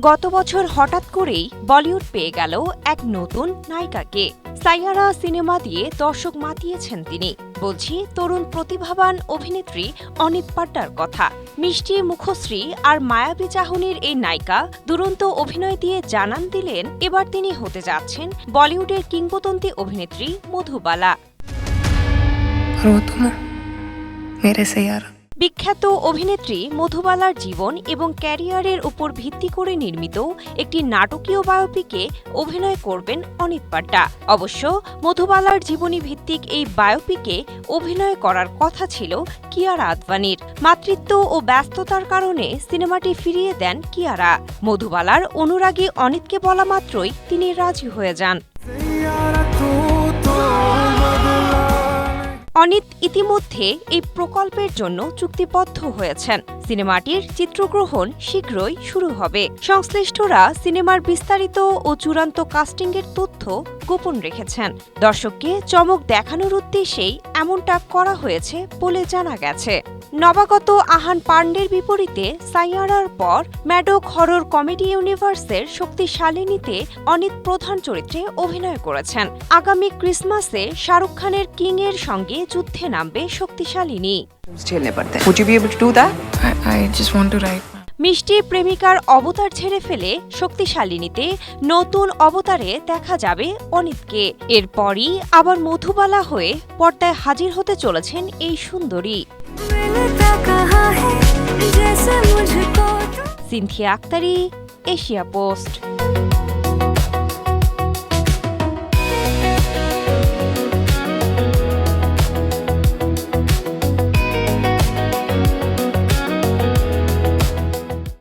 গত বছর হঠাৎ করেই বলিউড পেয়ে গেল এক নতুন নায়িকাকে। সাইয়ারা সিনেমা দিয়ে দর্শক মাতিয়েছেন তিনি। বলছি তরুণ প্রতিভাবান অভিনেত্রী অনিত পাড্ডার কথা। মিষ্টি মুখশ্রী আর মায়াবী চাহনির এই নায়িকা দুরন্ত অভিনয় দিয়ে জানান দিলেন এবার তিনি হতে যাচ্ছেন বলিউডের কিংবদন্তি অভিনেত্রী মধুবালা। বিখ্যাত অভিনেত্রী মধুবালার জীবন এবং ক্যারিয়ারের উপর ভিত্তি করে নির্মিত একটি নাটকীয় বায়োপিকে অভিনয় করবেন অনিত পাড্ডা। অবশ্য মধুবালার জীবনী ভিত্তিক এই বায়োপিকে অভিনয় করার কথা ছিল কিয়ারা আদভানির। মাতৃত্ব ও ব্যস্ততার কারণে সিনেমাটি ফিরিয়ে দেন কিয়ারা। মধুবালার অনুরাগী অনিতকে বলা মাত্রই তিনি রাজি হয়ে যান। অনিত ইতিমধ্যে এই প্রকল্পের জন্য চুক্তিবদ্ধ হয়েছেন। সিনেমাটির চিত্রগ্রহণ শীঘ্রই শুরু হবে। সংশ্লিষ্টরা সিনেমার বিস্তারিত ও চূড়ান্ত কাস্টিংয়ের তথ্য গোপন রেখেছেন। দর্শককে চমক দেখানোর উদ্দেশ্যেই এমনটা করা হয়েছে বলে জানা গেছে। নবাগত আহান পান্ডের বিপরীতে সাইয়ারার পর ম্যাডক হরর কমেডি ইউনিভার্সের শক্তিশালিনীতে অনিত প্রধান চরিত্রে অভিনয় করেছেন। আগামী ক্রিসমাসে শাহরুখ খানের কিং এর সঙ্গে যুদ্ধে নামবে শক্তিশালিনী। মিষ্টি প্রেমিকার অবতার ছেড়ে ফেলে শক্তিশালিনীতে নতুন অবতারে দেখা যাবে অনিতকে। এরপরই আবার মধুবালা হয়ে পর্দায় হাজির হতে চলেছেন এই সুন্দরী। Sinthia Aktari, Asia post.